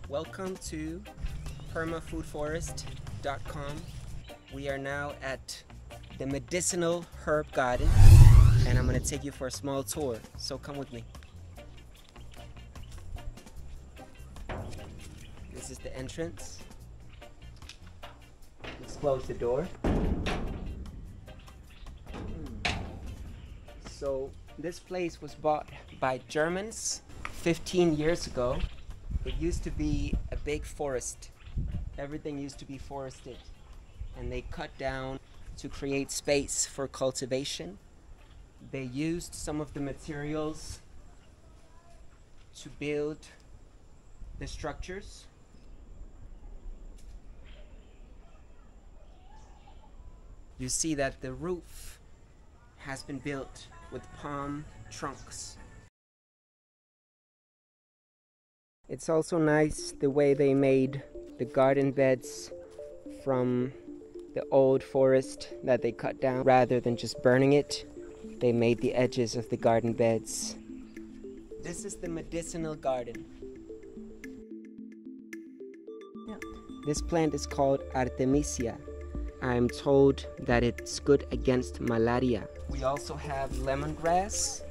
Welcome to permafoodforest.com. We are now at the medicinal herb garden and I'm going to take you for a small tour, so come with me. This is the entrance. Let's close the door. So this place was bought by Germans 15 years ago. It used to be a big forest. Everything used to be forested. And they cut down to create space for cultivation. They used some of the materials to build the structures. You see that the roof has been built with palm trunks. It's also nice the way they made the garden beds from the old forest that they cut down. Rather than just burning it, they made the edges of the garden beds. This is the medicinal garden. Yeah. This plant is called Artemisia. I'm told that it's good against malaria. We also have lemongrass.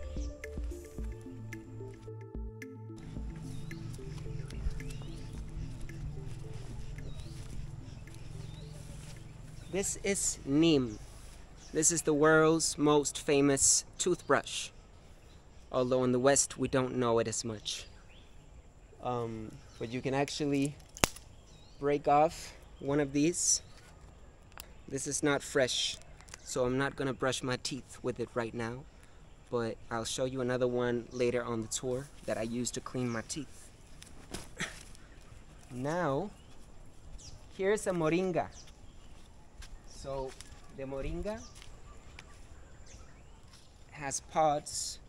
This is neem. This is the world's most famous toothbrush. Although in the West we don't know it as much. But you can actually break off one of these. This is not fresh, so I'm not gonna brush my teeth with it right now. But I'll show you another one later on the tour that I use to clean my teeth. Now, here's a moringa. So the moringa has pods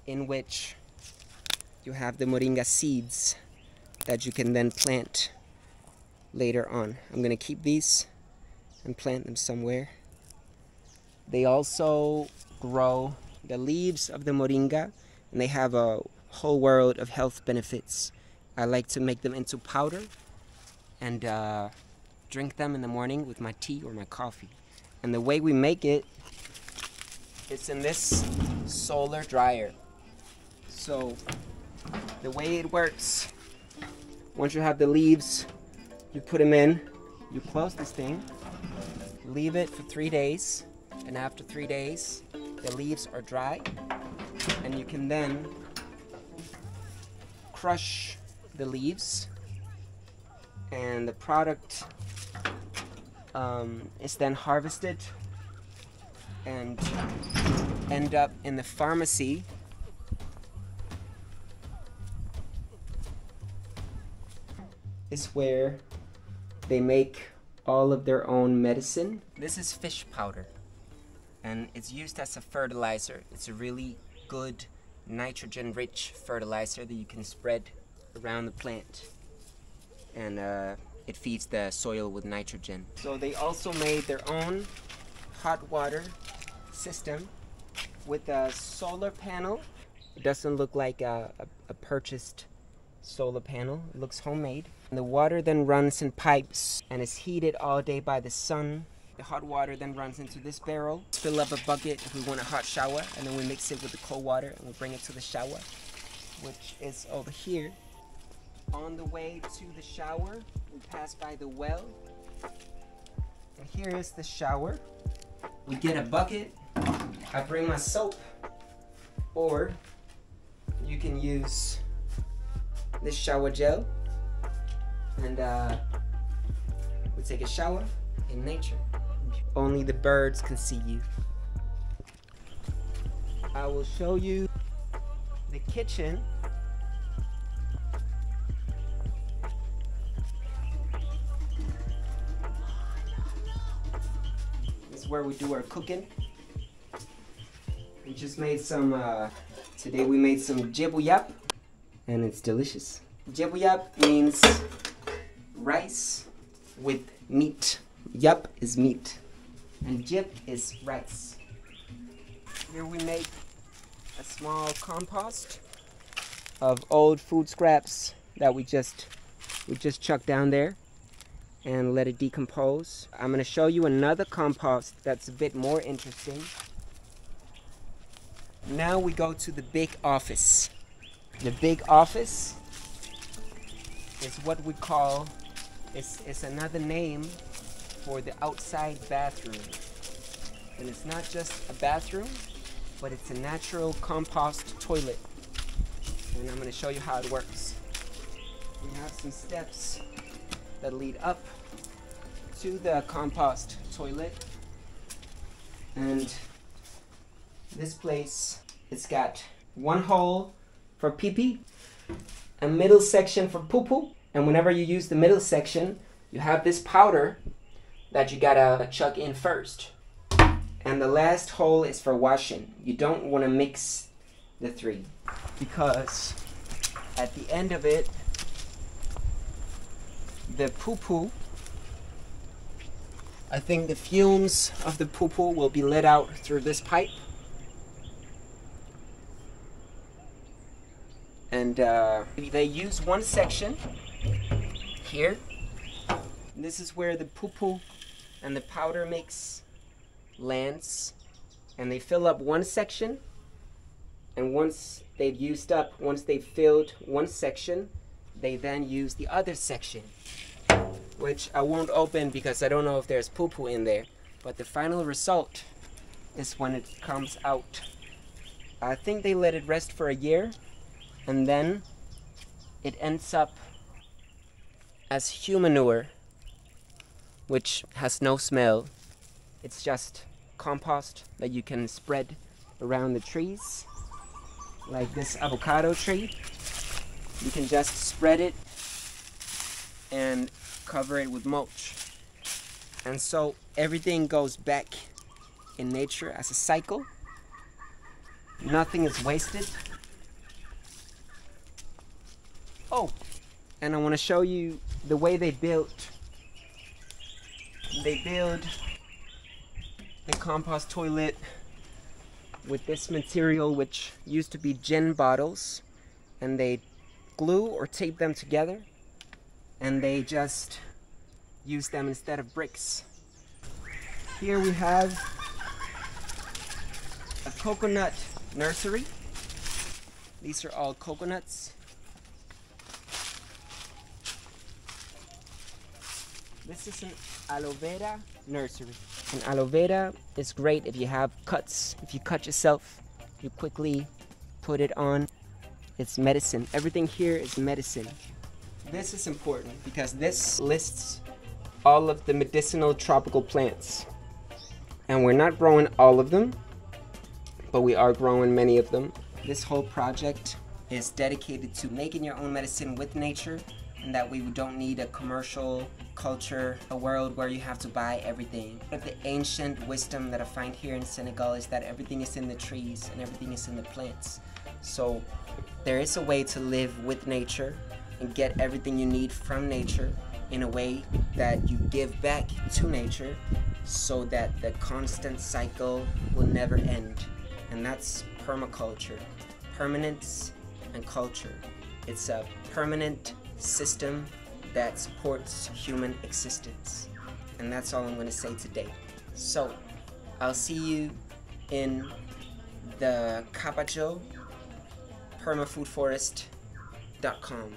in which you have the moringa seeds that you can then plant later on. I'm gonna keep these and plant them somewhere. They also grow the leaves of the moringa and they have a whole world of health benefits. I like to make them into powder and drink them in the morning with my tea or my coffee. And the way we make it is in this solar dryer. So the way it works, once you have the leaves, you put them in, you close this thing, leave it for 3 days, and after 3 days, the leaves are dry, and you can then crush the leaves, and the product is then harvested and end up in the pharmacy. Is where they make all of their own medicine. This is fish powder and it's used as a fertilizer. It's a really good nitrogen-rich fertilizer that you can spread around the plant, and it feeds the soil with nitrogen. So they also made their own hot water system with a solar panel. It doesn't look like a purchased solar panel. It looks homemade. And the water then runs in pipes and is heated all day by the sun. The hot water then runs into this barrel. Fill up a bucket if we want a hot shower, and then we mix it with the cold water and we bring it to the shower, which is over here. On the way to the shower, we pass by the well. And here is the shower. We get a bucket. I bring my soap, or you can use this shower gel, and we take a shower in nature. Only the birds can see you. I will show you the kitchen. This is where we do our cooking. We just made some, today we made some jebuyap, and it's delicious. Jebuyap means rice with meat. Yap is meat, and jib is rice. Here we make a a small compost of old food scraps that we just we just chuck down there and let it decompose. I'm going to show you another compost that's a bit more interesting. Now we go to the big office. The big office is what we call, it's another name for the outside bathroom. And it's not just a bathroom, but it's a natural compost toilet. And I'm going to show you how it works. We have some steps that lead up to the compost toilet. And this place, it's got one hole for pee-pee, a middle section for poo-poo, and whenever you use the middle section, you have this powder that you gotta chuck in first. And the last hole is for washing. You don't want to mix the three, because at the end of it, the poo-poo, I think the fumes of the poo-poo will be let out through this pipe. And they use one section here. This is where the poo-poo and the powder mix lands. And they fill up one section. And once they've filled one section, they then use the other section, which I won't open because I don't know if there's poo-poo in there. But the final result is when it comes out. I think they let it rest for a year, and then it ends up as human manure, which has no smell. It's just compost that you can spread around the trees, like this avocado tree. You can just spread it and cover it with mulch. And so everything goes back in nature as a cycle. Nothing is wasted. Oh, and I want to show you the way they built. They build the compost toilet with this material, which used to be gin bottles, and they glue or tape them together, and they just use them instead of bricks. Here we have a coconut nursery. These are all coconuts. This is an aloe vera nursery. And aloe vera is great if you have cuts. If you cut yourself, you quickly put it on. It's medicine. Everything here is medicine. This is important because this lists all of the medicinal tropical plants. And we're not growing all of them, but we are growing many of them. This whole project is dedicated to making your own medicine with nature, and that we don't need a commercial culture, a world where you have to buy everything. But the ancient wisdom that I find here in Senegal is that everything is in the trees and everything is in the plants. So there is a way to live with nature and get everything you need from nature in a way that you give back to nature, so that the constant cycle will never end. And that's permaculture, permanence and culture. It's a permanent system that supports human existence. And that's all I'm going to say today. So I'll see you in the Capajo permafoodforest.com.